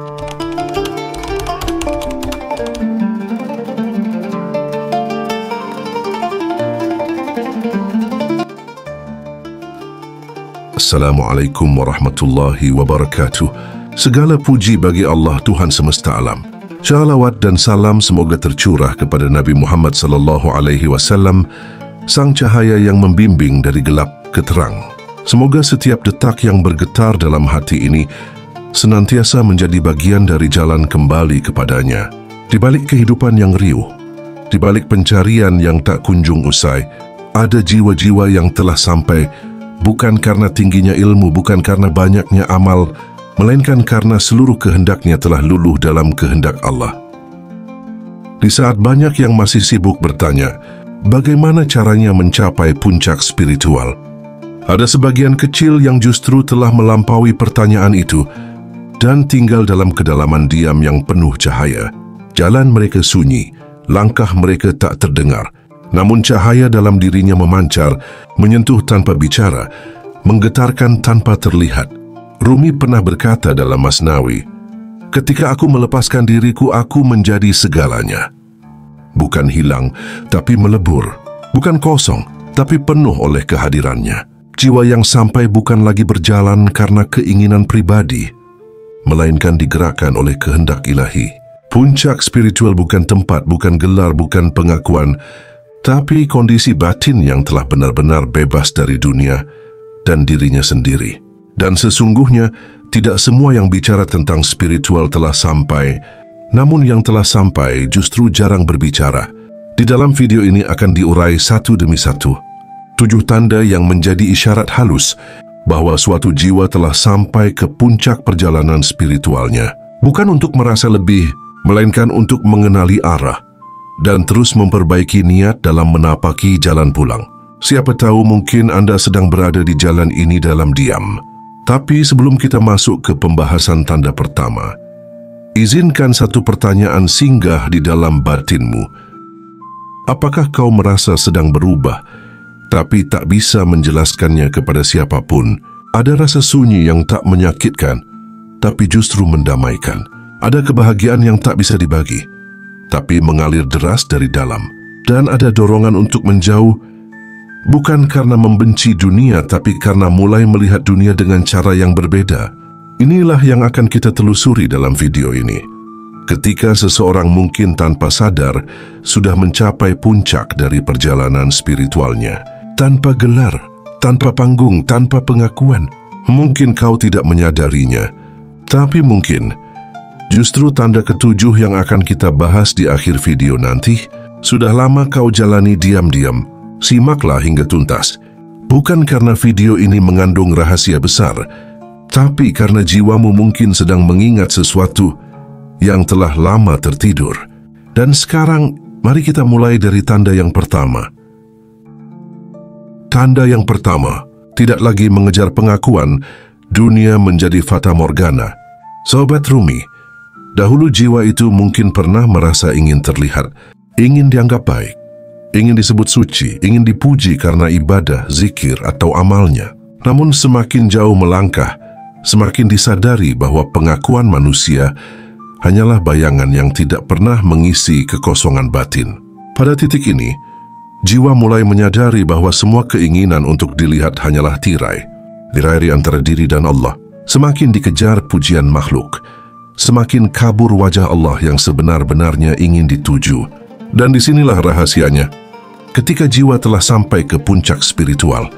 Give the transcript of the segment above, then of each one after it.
Assalamualaikum warahmatullahi wabarakatuh. Segala puji bagi Allah Tuhan semesta alam. Shalawat dan salam semoga tercurah kepada Nabi Muhammad sallallahu alaihi wasallam, sang cahaya yang membimbing dari gelap ke terang. Semoga setiap detak yang bergetar dalam hati ini senantiasa menjadi bagian dari jalan kembali kepadanya. Di balik kehidupan yang riuh, di balik pencarian yang tak kunjung usai, ada jiwa-jiwa yang telah sampai bukan karena tingginya ilmu, bukan karena banyaknya amal, melainkan karena seluruh kehendaknya telah luluh dalam kehendak Allah. Di saat banyak yang masih sibuk bertanya, bagaimana caranya mencapai puncak spiritual? Ada sebagian kecil yang justru telah melampaui pertanyaan itu dan tinggal dalam kedalaman diam yang penuh cahaya. Jalan mereka sunyi, langkah mereka tak terdengar. Namun cahaya dalam dirinya memancar, menyentuh tanpa bicara, menggetarkan tanpa terlihat. Rumi pernah berkata dalam Masnawi, "Ketika aku melepaskan diriku, aku menjadi segalanya." Bukan hilang, tapi melebur. Bukan kosong, tapi penuh oleh kehadirannya. Jiwa yang sampai bukan lagi berjalan karena keinginan pribadi, melainkan digerakkan oleh kehendak ilahi. Puncak spiritual bukan tempat, bukan gelar, bukan pengakuan, tapi kondisi batin yang telah benar-benar bebas dari dunia dan dirinya sendiri. Dan sesungguhnya, tidak semua yang bicara tentang spiritual telah sampai, namun yang telah sampai justru jarang berbicara. Di dalam video ini akan diurai satu demi satu 7 tanda yang menjadi isyarat halus bahwa suatu jiwa telah sampai ke puncak perjalanan spiritualnya. Bukan untuk merasa lebih, melainkan untuk mengenali arah dan terus memperbaiki niat dalam menapaki jalan pulang. Siapa tahu mungkin Anda sedang berada di jalan ini dalam diam. Tapi sebelum kita masuk ke pembahasan tanda pertama, izinkan satu pertanyaan singgah di dalam batinmu. Apakah kau merasa sedang berubah, tapi tak bisa menjelaskannya kepada siapapun? Ada rasa sunyi yang tak menyakitkan, tapi justru mendamaikan. Ada kebahagiaan yang tak bisa dibagi, tapi mengalir deras dari dalam. Dan ada dorongan untuk menjauh, bukan karena membenci dunia, tapi karena mulai melihat dunia dengan cara yang berbeda. Inilah yang akan kita telusuri dalam video ini. Ketika seseorang mungkin tanpa sadar sudah mencapai puncak dari perjalanan spiritualnya, tanpa gelar, tanpa panggung, tanpa pengakuan. Mungkin kau tidak menyadarinya, tapi mungkin justru tanda ketujuh yang akan kita bahas di akhir video nanti sudah lama kau jalani diam-diam. Simaklah hingga tuntas. Bukan karena video ini mengandung rahasia besar, tapi karena jiwamu mungkin sedang mengingat sesuatu yang telah lama tertidur. Dan sekarang, mari kita mulai dari tanda yang pertama. Tanda yang pertama, tidak lagi mengejar pengakuan, dunia menjadi fata morgana. Sobat Rumi, dahulu jiwa itu mungkin pernah merasa ingin terlihat, ingin dianggap baik, ingin disebut suci, ingin dipuji karena ibadah, zikir, atau amalnya. Namun semakin jauh melangkah, semakin disadari bahwa pengakuan manusia hanyalah bayangan yang tidak pernah mengisi kekosongan batin. Pada titik ini, jiwa mulai menyadari bahwa semua keinginan untuk dilihat hanyalah tirai antara diri dan Allah. Semakin dikejar pujian makhluk, semakin kabur wajah Allah yang sebenar-benarnya ingin dituju. Dan disinilah rahasianya. Ketika jiwa telah sampai ke puncak spiritual,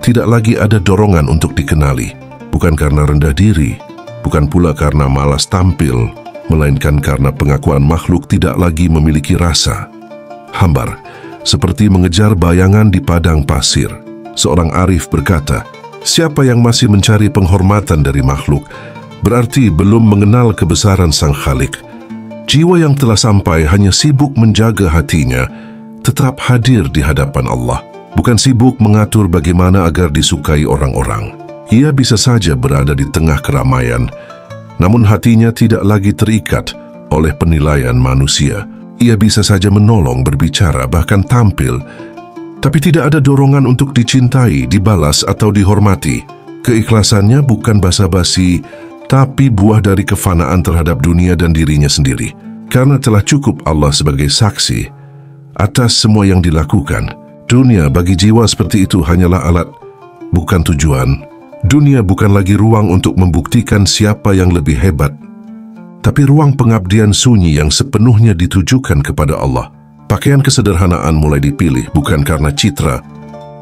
tidak lagi ada dorongan untuk dikenali. Bukan karena rendah diri, bukan pula karena malas tampil, melainkan karena pengakuan makhluk tidak lagi memiliki rasa. Hambar, seperti mengejar bayangan di padang pasir. Seorang arif berkata, siapa yang masih mencari penghormatan dari makhluk, berarti belum mengenal kebesaran Sang Khalik. Jiwa yang telah sampai hanya sibuk menjaga hatinya, tetap hadir di hadapan Allah. Bukan sibuk mengatur bagaimana agar disukai orang-orang. Ia bisa saja berada di tengah keramaian, namun hatinya tidak lagi terikat oleh penilaian manusia. Ia bisa saja menolong, berbicara, bahkan tampil, tapi tidak ada dorongan untuk dicintai, dibalas, atau dihormati. Keikhlasannya bukan basa-basi, tapi buah dari kefanaan terhadap dunia dan dirinya sendiri. Karena telah cukup Allah sebagai saksi atas semua yang dilakukan. Dunia bagi jiwa seperti itu hanyalah alat, bukan tujuan. Dunia bukan lagi ruang untuk membuktikan siapa yang lebih hebat, tapi ruang pengabdian sunyi yang sepenuhnya ditujukan kepada Allah. Pakaian kesederhanaan mulai dipilih bukan karena citra,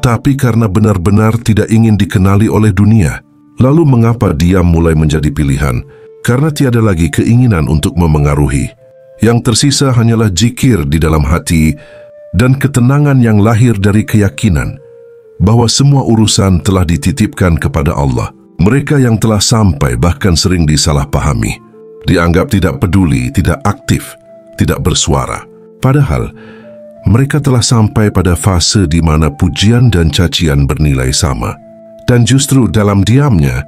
tapi karena benar-benar tidak ingin dikenali oleh dunia. Lalu mengapa diam mulai menjadi pilihan? Karena tiada lagi keinginan untuk memengaruhi. Yang tersisa hanyalah zikir di dalam hati dan ketenangan yang lahir dari keyakinan bahwa semua urusan telah dititipkan kepada Allah. Mereka yang telah sampai bahkan sering disalahpahami, dianggap tidak peduli, tidak aktif, tidak bersuara. Padahal, mereka telah sampai pada fase di mana pujian dan cacian bernilai sama. Dan justru dalam diamnya,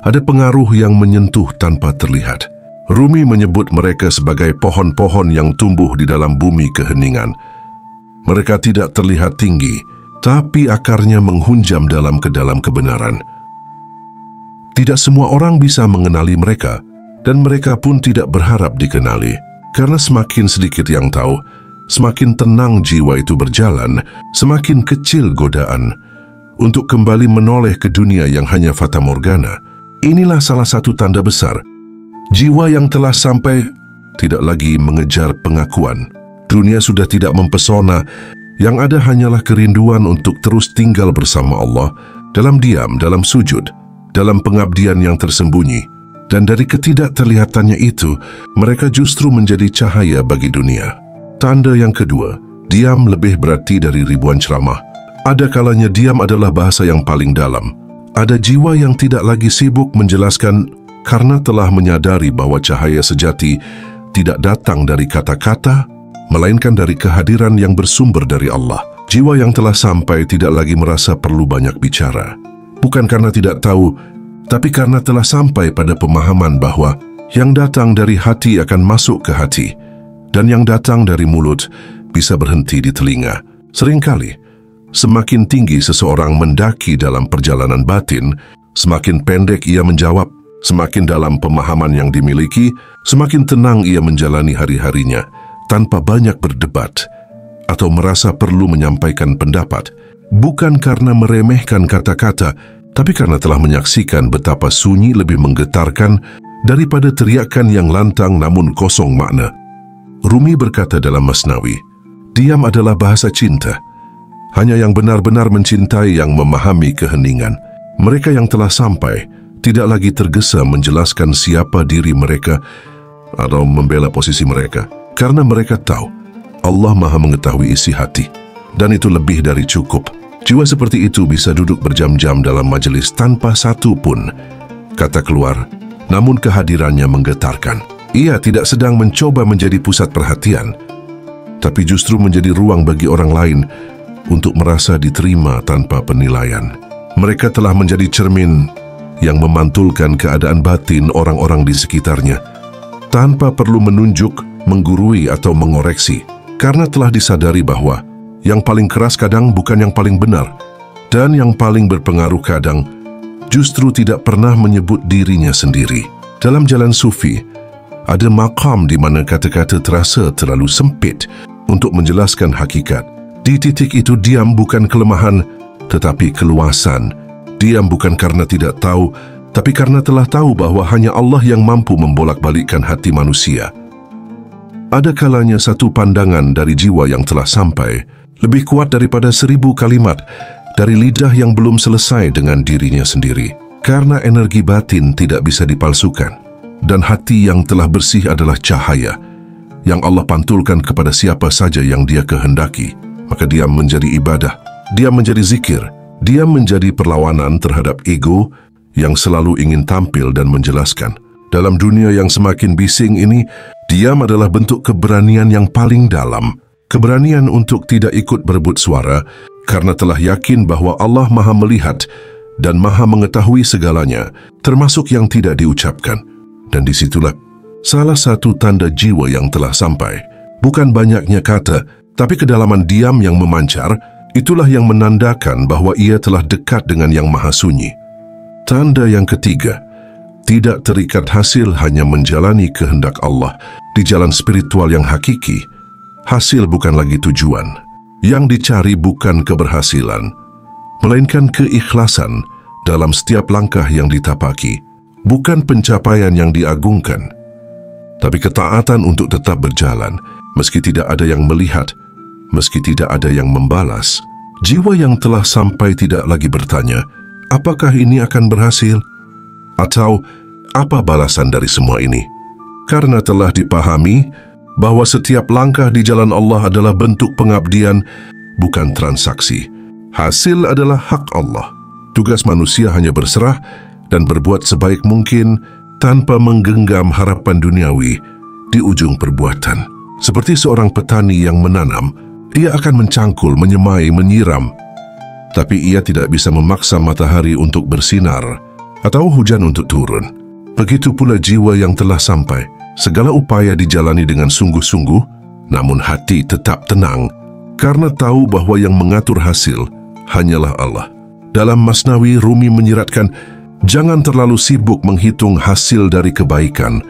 ada pengaruh yang menyentuh tanpa terlihat. Rumi menyebut mereka sebagai pohon-pohon yang tumbuh di dalam bumi keheningan. Mereka tidak terlihat tinggi, tapi akarnya menghunjam dalam ke dalam kebenaran. Tidak semua orang bisa mengenali mereka, dan mereka pun tidak berharap dikenali. Karena semakin sedikit yang tahu, semakin tenang jiwa itu berjalan, semakin kecil godaan untuk kembali menoleh ke dunia yang hanya fata morgana. Inilah salah satu tanda besar. Jiwa yang telah sampai tidak lagi mengejar pengakuan. Dunia sudah tidak mempesona, yang ada hanyalah kerinduan untuk terus tinggal bersama Allah, dalam diam, dalam sujud, dalam pengabdian yang tersembunyi. Dan dari ketidakterlihatannya itu, mereka justru menjadi cahaya bagi dunia. Tanda yang kedua, diam lebih berarti dari ribuan ceramah. Ada kalanya diam adalah bahasa yang paling dalam. Ada jiwa yang tidak lagi sibuk menjelaskan karena telah menyadari bahwa cahaya sejati tidak datang dari kata-kata, melainkan dari kehadiran yang bersumber dari Allah. Jiwa yang telah sampai tidak lagi merasa perlu banyak bicara. Bukan karena tidak tahu, tapi karena telah sampai pada pemahaman bahwa yang datang dari hati akan masuk ke hati, dan yang datang dari mulut bisa berhenti di telinga. Seringkali, semakin tinggi seseorang mendaki dalam perjalanan batin, semakin pendek ia menjawab. Semakin dalam pemahaman yang dimiliki, semakin tenang ia menjalani hari-harinya, tanpa banyak berdebat atau merasa perlu menyampaikan pendapat. Bukan karena meremehkan kata-kata, tapi karena telah menyaksikan betapa sunyi lebih menggetarkan daripada teriakan yang lantang namun kosong makna. Rumi berkata dalam Masnawi, diam adalah bahasa cinta. Hanya yang benar-benar mencintai yang memahami keheningan. Mereka yang telah sampai tidak lagi tergesa menjelaskan siapa diri mereka atau membela posisi mereka. Karena mereka tahu Allah Maha mengetahui isi hati. Dan itu lebih dari cukup. Jiwa seperti itu bisa duduk berjam-jam dalam majelis tanpa satu pun kata keluar, namun kehadirannya menggetarkan. Ia tidak sedang mencoba menjadi pusat perhatian, tapi justru menjadi ruang bagi orang lain untuk merasa diterima tanpa penilaian. Mereka telah menjadi cermin yang memantulkan keadaan batin orang-orang di sekitarnya, tanpa perlu menunjuk, menggurui atau mengoreksi, karena telah disadari bahwa yang paling keras kadang bukan yang paling benar, dan yang paling berpengaruh kadang justru tidak pernah menyebut dirinya sendiri. Dalam jalan sufi, ada maqam di mana kata-kata terasa terlalu sempit untuk menjelaskan hakikat. Di titik itu diam bukan kelemahan, tetapi keluasan. Diam bukan karena tidak tahu, tapi karena telah tahu bahwa hanya Allah yang mampu membolak-balikkan hati manusia. Ada kalanya satu pandangan dari jiwa yang telah sampai lebih kuat daripada 1000 kalimat dari lidah yang belum selesai dengan dirinya sendiri. Karena energi batin tidak bisa dipalsukan, dan hati yang telah bersih adalah cahaya yang Allah pantulkan kepada siapa saja yang Dia kehendaki. Maka diam menjadi ibadah, diam menjadi zikir, diam menjadi perlawanan terhadap ego yang selalu ingin tampil dan menjelaskan. Dalam dunia yang semakin bising ini, diam adalah bentuk keberanian yang paling dalam. Keberanian untuk tidak ikut berebut suara karena telah yakin bahwa Allah Maha melihat dan Maha mengetahui segalanya, termasuk yang tidak diucapkan. Dan disitulah salah satu tanda jiwa yang telah sampai. Bukan banyaknya kata, tapi kedalaman diam yang memancar, itulah yang menandakan bahwa ia telah dekat dengan yang Maha Sunyi. Tanda yang ketiga, tidak terikat hasil, hanya menjalani kehendak Allah di jalan spiritual yang hakiki. Hasil bukan lagi tujuan. Yang dicari bukan keberhasilan, melainkan keikhlasan dalam setiap langkah yang ditapaki. Bukan pencapaian yang diagungkan, tapi ketaatan untuk tetap berjalan, meski tidak ada yang melihat, meski tidak ada yang membalas. Jiwa yang telah sampai tidak lagi bertanya, apakah ini akan berhasil? Atau apa balasan dari semua ini? Karena telah dipahami bahwa setiap langkah di jalan Allah adalah bentuk pengabdian, bukan transaksi. Hasil adalah hak Allah. Tugas manusia hanya berserah dan berbuat sebaik mungkin tanpa menggenggam harapan duniawi di ujung perbuatan. Seperti seorang petani yang menanam, ia akan mencangkul, menyemai, menyiram, tapi ia tidak bisa memaksa matahari untuk bersinar atau hujan untuk turun. Begitu pula jiwa yang telah sampai. Segala upaya dijalani dengan sungguh-sungguh, namun hati tetap tenang karena tahu bahwa yang mengatur hasil hanyalah Allah. Dalam Masnawi, Rumi menyiratkan, jangan terlalu sibuk menghitung hasil dari kebaikan,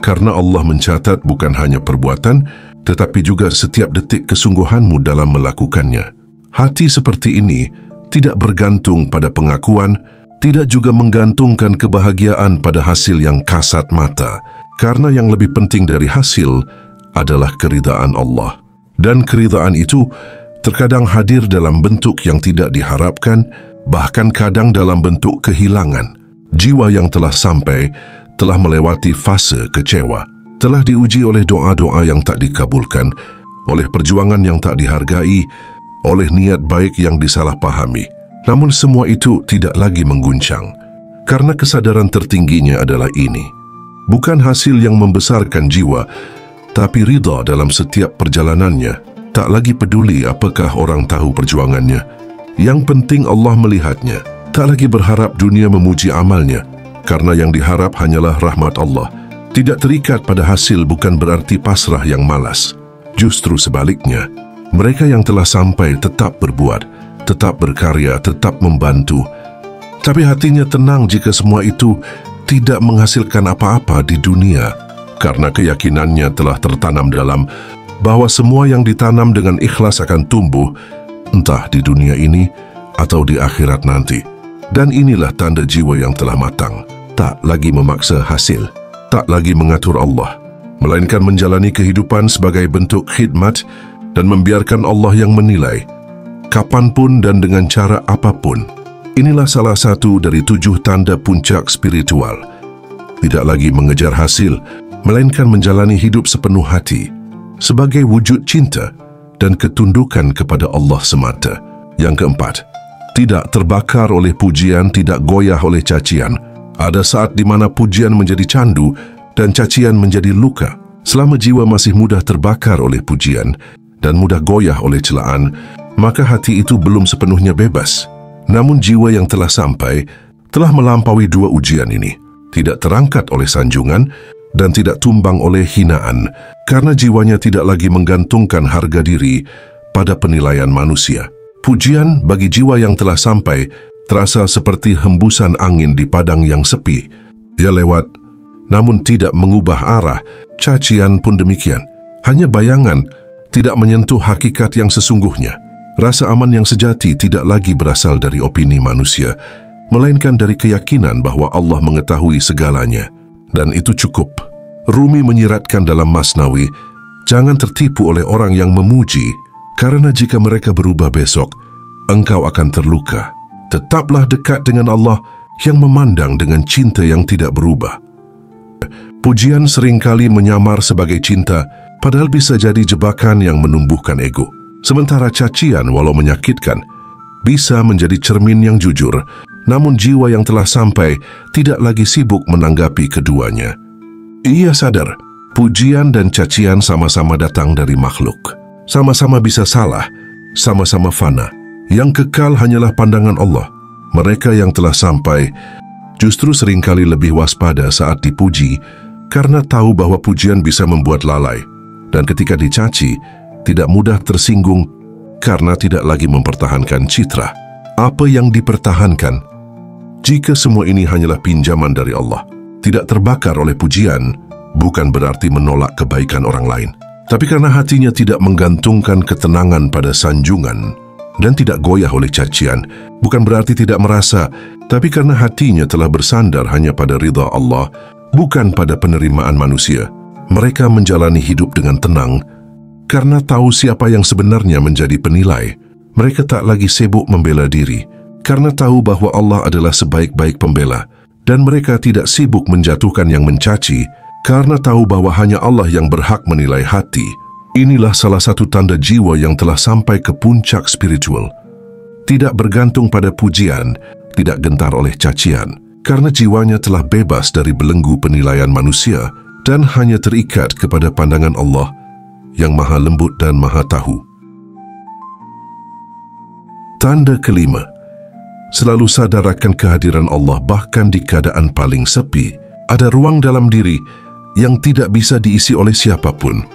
karena Allah mencatat bukan hanya perbuatan, tetapi juga setiap detik kesungguhanmu dalam melakukannya. Hati seperti ini tidak bergantung pada pengakuan, tidak juga menggantungkan kebahagiaan pada hasil yang kasat mata, karena yang lebih penting dari hasil adalah keridaan Allah. Dan keridaan itu terkadang hadir dalam bentuk yang tidak diharapkan, bahkan kadang dalam bentuk kehilangan. Jiwa yang telah sampai telah melewati fase kecewa, telah diuji oleh doa-doa yang tak dikabulkan, oleh perjuangan yang tak dihargai, oleh niat baik yang disalahpahami. Namun semua itu tidak lagi mengguncang, karena kesadaran tertingginya adalah ini. Bukan hasil yang membesarkan jiwa, tapi ridha dalam setiap perjalanannya. Tak lagi peduli apakah orang tahu perjuangannya. Yang penting Allah melihatnya. Tak lagi berharap dunia memuji amalnya, karena yang diharap hanyalah rahmat Allah. Tidak terikat pada hasil bukan berarti pasrah yang malas. Justru sebaliknya, mereka yang telah sampai tetap berbuat, tetap berkarya, tetap membantu. Tapi hatinya tenang jika semua itu tidak menghasilkan apa-apa di dunia, karena keyakinannya telah tertanam dalam bahwa semua yang ditanam dengan ikhlas akan tumbuh, entah di dunia ini atau di akhirat nanti. Dan inilah tanda jiwa yang telah matang, tak lagi memaksa hasil, tak lagi mengatur Allah, melainkan menjalani kehidupan sebagai bentuk khidmat dan membiarkan Allah yang menilai, kapanpun dan dengan cara apapun. Inilah salah satu dari 7 tanda puncak spiritual. Tidak lagi mengejar hasil, melainkan menjalani hidup sepenuh hati, sebagai wujud cinta dan ketundukan kepada Allah semata. Yang keempat, tidak terbakar oleh pujian, tidak goyah oleh cacian. Ada saat di mana pujian menjadi candu dan cacian menjadi luka. Selama jiwa masih mudah terbakar oleh pujian dan mudah goyah oleh celaan, maka hati itu belum sepenuhnya bebas. Namun jiwa yang telah sampai telah melampaui 2 ujian ini, tidak terangkat oleh sanjungan dan tidak tumbang oleh hinaan, karena jiwanya tidak lagi menggantungkan harga diri pada penilaian manusia. Pujian bagi jiwa yang telah sampai terasa seperti hembusan angin di padang yang sepi. Ia lewat, namun tidak mengubah arah. Cacian pun demikian, hanya bayangan, tidak menyentuh hakikat yang sesungguhnya. Rasa aman yang sejati tidak lagi berasal dari opini manusia, melainkan dari keyakinan bahwa Allah mengetahui segalanya. Dan itu cukup. Rumi menyiratkan dalam Masnawi, jangan tertipu oleh orang yang memuji, karena jika mereka berubah besok, engkau akan terluka. Tetaplah dekat dengan Allah yang memandang dengan cinta yang tidak berubah. Pujian seringkali menyamar sebagai cinta, padahal bisa jadi jebakan yang menumbuhkan ego. Sementara cacian, walau menyakitkan, bisa menjadi cermin yang jujur, namun jiwa yang telah sampai tidak lagi sibuk menanggapi keduanya. Ia sadar, pujian dan cacian sama-sama datang dari makhluk. Sama-sama bisa salah, sama-sama fana. Yang kekal hanyalah pandangan Allah. Mereka yang telah sampai justru seringkali lebih waspada saat dipuji, karena tahu bahwa pujian bisa membuat lalai. Dan ketika dicaci, tidak mudah tersinggung karena tidak lagi mempertahankan citra. Apa yang dipertahankan? Jika semua ini hanyalah pinjaman dari Allah, tidak terbakar oleh pujian, bukan berarti menolak kebaikan orang lain. Tapi karena hatinya tidak menggantungkan ketenangan pada sanjungan dan tidak goyah oleh cacian, bukan berarti tidak merasa, tapi karena hatinya telah bersandar hanya pada ridha Allah, bukan pada penerimaan manusia. Mereka menjalani hidup dengan tenang karena tahu siapa yang sebenarnya menjadi penilai. Mereka tak lagi sibuk membela diri karena tahu bahwa Allah adalah sebaik-baik pembela, dan mereka tidak sibuk menjatuhkan yang mencaci karena tahu bahwa hanya Allah yang berhak menilai hati. Inilah salah satu tanda jiwa yang telah sampai ke puncak spiritual. Tidak bergantung pada pujian, tidak gentar oleh cacian, karena jiwanya telah bebas dari belenggu penilaian manusia dan hanya terikat kepada pandangan Allah yang maha lembut dan maha tahu. Tanda kelima, selalu sadar akan kehadiran Allah bahkan di keadaan paling sepi. Ada ruang dalam diri yang tidak bisa diisi oleh siapapun.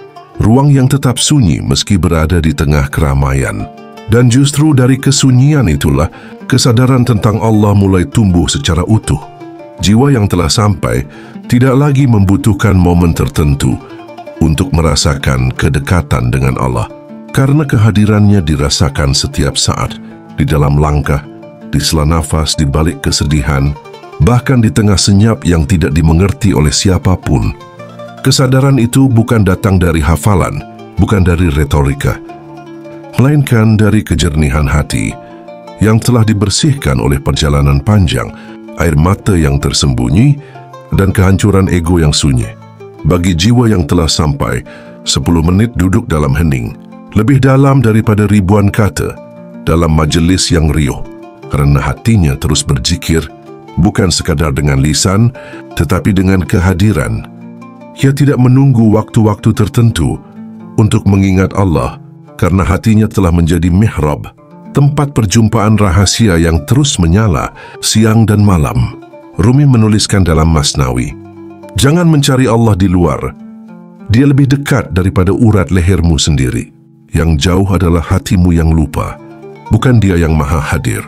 Ruang yang tetap sunyi meski berada di tengah keramaian. Dan justru dari kesunyian itulah kesadaran tentang Allah mulai tumbuh secara utuh. Jiwa yang telah sampai tidak lagi membutuhkan momen tertentu untuk merasakan kedekatan dengan Allah, karena kehadirannya dirasakan setiap saat, di dalam langkah, di sela nafas, di balik kesedihan, bahkan di tengah senyap yang tidak dimengerti oleh siapapun. Kesadaran itu bukan datang dari hafalan, bukan dari retorika, melainkan dari kejernihan hati yang telah dibersihkan oleh perjalanan panjang, air mata yang tersembunyi, dan kehancuran ego yang sunyi. Bagi jiwa yang telah sampai, 10 menit duduk dalam hening, lebih dalam daripada ribuan kata dalam majelis yang riuh, karena hatinya terus berzikir, bukan sekadar dengan lisan, tetapi dengan kehadiran. Ia tidak menunggu waktu-waktu tertentu untuk mengingat Allah, karena hatinya telah menjadi mihrab, tempat perjumpaan rahasia yang terus menyala siang dan malam. Rumi menuliskan dalam Masnawi, jangan mencari Allah di luar. Dia lebih dekat daripada urat lehermu sendiri. Yang jauh adalah hatimu yang lupa, bukan Dia yang maha hadir.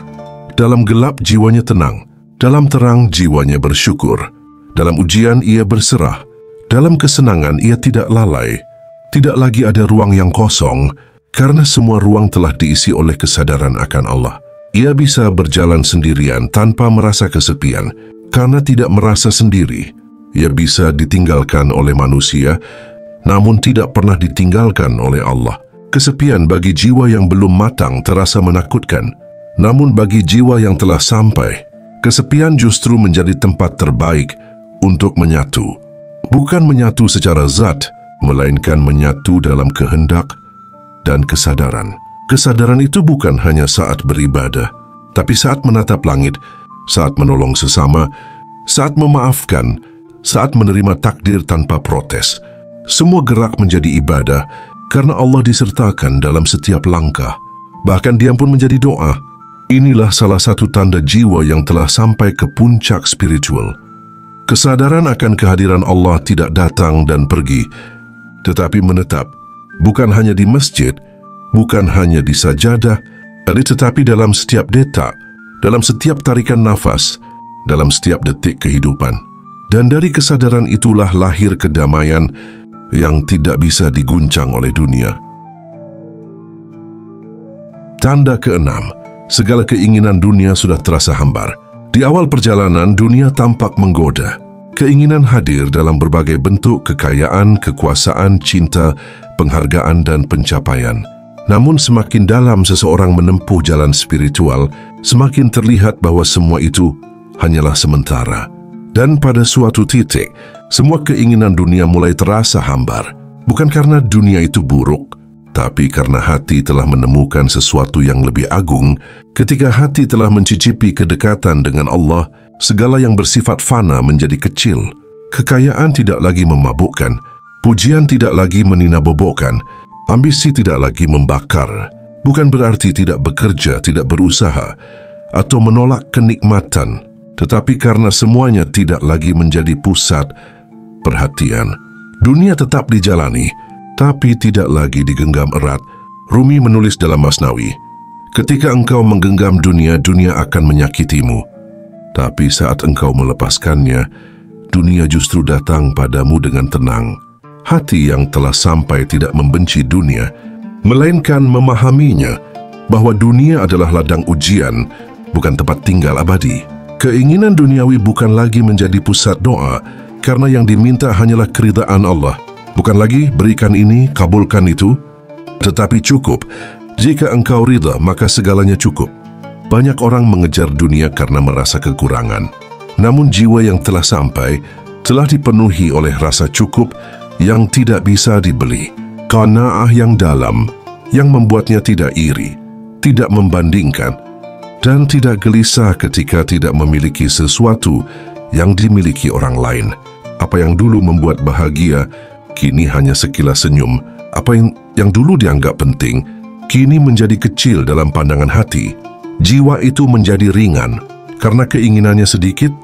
Dalam gelap jiwanya tenang, dalam terang jiwanya bersyukur. Dalam ujian ia berserah, dalam kesenangan ia tidak lalai. Tidak lagi ada ruang yang kosong, karena semua ruang telah diisi oleh kesadaran akan Allah. Ia bisa berjalan sendirian tanpa merasa kesepian, karena tidak merasa sendiri. Ia bisa ditinggalkan oleh manusia, namun tidak pernah ditinggalkan oleh Allah. Kesepian bagi jiwa yang belum matang terasa menakutkan, namun bagi jiwa yang telah sampai, kesepian justru menjadi tempat terbaik untuk menyatu. Bukan menyatu secara zat, melainkan menyatu dalam kehendak dan kesadaran. Kesadaran itu bukan hanya saat beribadah, tapi saat menatap langit, saat menolong sesama, saat memaafkan, saat menerima takdir tanpa protes. Semua gerak menjadi ibadah karena Allah disertakan dalam setiap langkah. Bahkan diam pun menjadi doa. Inilah salah satu tanda jiwa yang telah sampai ke puncak spiritual. Kesadaran akan kehadiran Allah tidak datang dan pergi, tetapi menetap, bukan hanya di masjid, bukan hanya di sajadah, tetapi dalam setiap detak, dalam setiap tarikan nafas, dalam setiap detik kehidupan. Dan dari kesadaran itulah lahir kedamaian yang tidak bisa diguncang oleh dunia. Tanda keenam, segala keinginan dunia sudah terasa hambar. Di awal perjalanan, dunia tampak menggoda. Keinginan hadir dalam berbagai bentuk kekayaan, kekuasaan, cinta, penghargaan, dan pencapaian. Namun semakin dalam seseorang menempuh jalan spiritual, semakin terlihat bahwa semua itu hanyalah sementara. Dan pada suatu titik, semua keinginan dunia mulai terasa hambar. Bukan karena dunia itu buruk, tapi karena hati telah menemukan sesuatu yang lebih agung. Ketika hati telah mencicipi kedekatan dengan Allah, segala yang bersifat fana menjadi kecil. Kekayaan tidak lagi memabukkan, pujian tidak lagi meninabobokkan, ambisi tidak lagi membakar. Bukan berarti tidak bekerja, tidak berusaha, atau menolak kenikmatan, tetapi karena semuanya tidak lagi menjadi pusat perhatian. Dunia tetap dijalani, tapi tidak lagi digenggam erat. Rumi menulis dalam Masnawi, ketika engkau menggenggam dunia, dunia akan menyakitimu. Tapi saat engkau melepaskannya, dunia justru datang padamu dengan tenang. Hati yang telah sampai tidak membenci dunia, melainkan memahaminya bahwa dunia adalah ladang ujian, bukan tempat tinggal abadi. Keinginan duniawi bukan lagi menjadi pusat doa, karena yang diminta hanyalah keridaan Allah. Bukan lagi berikan ini, kabulkan itu, tetapi cukup. Jika engkau ridha, maka segalanya cukup. Banyak orang mengejar dunia karena merasa kekurangan. Namun jiwa yang telah sampai, telah dipenuhi oleh rasa cukup yang tidak bisa dibeli. Qanaah yang dalam, yang membuatnya tidak iri, tidak membandingkan, dan tidak gelisah ketika tidak memiliki sesuatu yang dimiliki orang lain. Apa yang dulu membuat bahagia, kini hanya sekilas senyum. Apa yang dulu dianggap penting, kini menjadi kecil dalam pandangan hati. Jiwa itu menjadi ringan, karena keinginannya sedikit,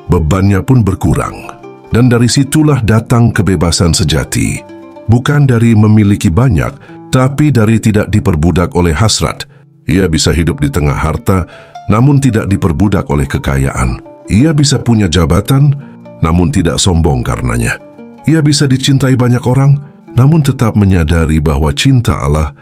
bebannya pun berkurang. Dan dari situlah datang kebebasan sejati. Bukan dari memiliki banyak, tapi dari tidak diperbudak oleh hasrat. Ia bisa hidup di tengah harta, namun tidak diperbudak oleh kekayaan. Ia bisa punya jabatan, namun tidak sombong karenanya. Ia bisa dicintai banyak orang, namun tetap menyadari bahwa cinta Allah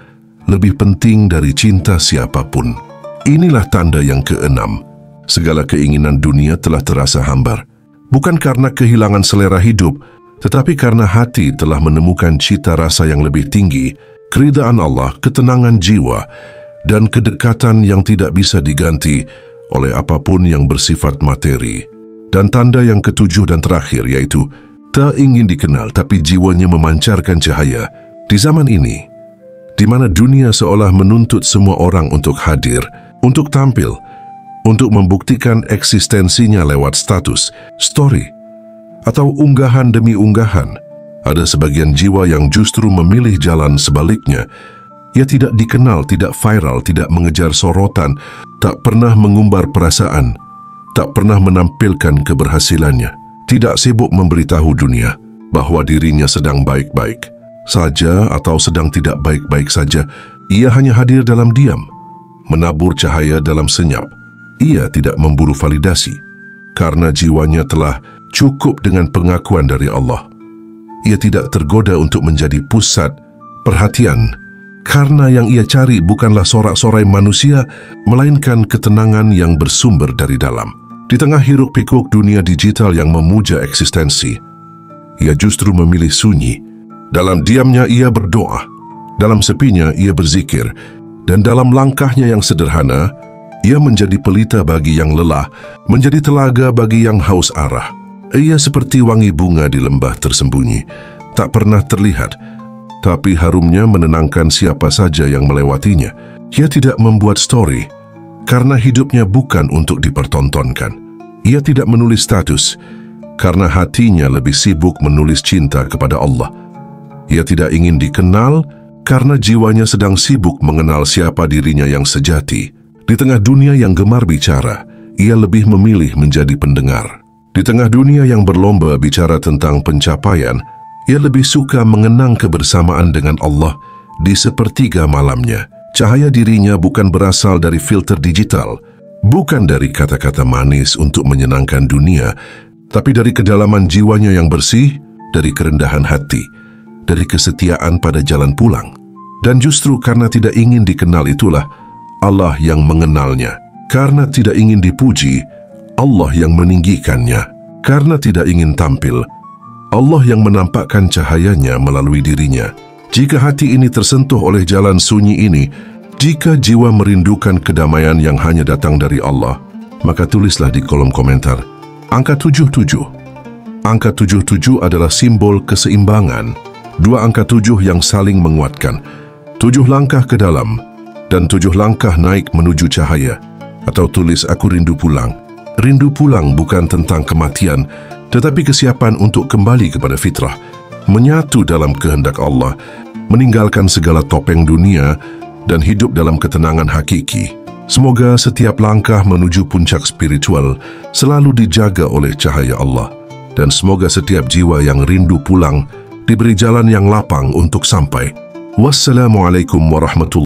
lebih penting dari cinta siapapun. Inilah tanda yang keenam. Segala keinginan dunia telah terasa hambar. Bukan karena kehilangan selera hidup, tetapi karena hati telah menemukan cita rasa yang lebih tinggi, keridaan Allah, ketenangan jiwa, dan kedekatan yang tidak bisa diganti oleh apapun yang bersifat materi. Dan tanda yang ketujuh dan terakhir yaitu tak ingin dikenal tapi jiwanya memancarkan cahaya. Di zaman ini, di mana dunia seolah menuntut semua orang untuk hadir, untuk tampil, untuk membuktikan eksistensinya lewat status, story, atau unggahan demi unggahan, ada sebagian jiwa yang justru memilih jalan sebaliknya. Ia tidak dikenal, tidak viral, tidak mengejar sorotan, tak pernah mengumbar perasaan, tak pernah menampilkan keberhasilannya, tidak sibuk memberitahu dunia bahwa dirinya sedang baik-baik saja atau sedang tidak baik-baik saja. Ia hanya hadir dalam diam, menabur cahaya dalam senyap. Ia tidak memburu validasi, karena jiwanya telah cukup dengan pengakuan dari Allah. Ia tidak tergoda untuk menjadi pusat perhatian, karena yang ia cari bukanlah sorak-sorai manusia, melainkan ketenangan yang bersumber dari dalam. Di tengah hiruk-pikuk dunia digital yang memuja eksistensi, ia justru memilih sunyi. Dalam diamnya ia berdoa, dalam sepinya ia berzikir, dan dalam langkahnya yang sederhana, ia menjadi pelita bagi yang lelah, menjadi telaga bagi yang haus arah. Ia seperti wangi bunga di lembah tersembunyi, tak pernah terlihat, tapi harumnya menenangkan siapa saja yang melewatinya. Ia tidak membuat story, karena hidupnya bukan untuk dipertontonkan. Ia tidak menulis status, karena hatinya lebih sibuk menulis cinta kepada Allah. Ia tidak ingin dikenal, karena jiwanya sedang sibuk mengenal siapa dirinya yang sejati. Di tengah dunia yang gemar bicara, ia lebih memilih menjadi pendengar. Di tengah dunia yang berlomba bicara tentang pencapaian, ia lebih suka mengenang kebersamaan dengan Allah di sepertiga malamnya. Cahaya dirinya bukan berasal dari filter digital, bukan dari kata-kata manis untuk menyenangkan dunia, tapi dari kedalaman jiwanya yang bersih, dari kerendahan hati, dari kesetiaan pada jalan pulang. Dan justru karena tidak ingin dikenal itulah Allah yang mengenalnya. Karena tidak ingin dipuji, Allah yang meninggikannya. Karena tidak ingin tampil, Allah yang menampakkan cahayanya melalui dirinya. Jika hati ini tersentuh oleh jalan sunyi ini, jika jiwa merindukan kedamaian yang hanya datang dari Allah, maka tulislah di kolom komentar, angka 77. Angka 77 adalah simbol keseimbangan. Dua angka 7 yang saling menguatkan. 7 langkah ke dalam, dan 7 langkah naik menuju cahaya. Atau tulis, aku rindu pulang. Rindu pulang bukan tentang kematian, tetapi kesiapan untuk kembali kepada fitrah, menyatu dalam kehendak Allah, meninggalkan segala topeng dunia, dan hidup dalam ketenangan hakiki. Semoga setiap langkah menuju puncak spiritual selalu dijaga oleh cahaya Allah, dan semoga setiap jiwa yang rindu pulang diberi jalan yang lapang untuk sampai. Wassalamualaikum warahmatullahi wabarakatuh.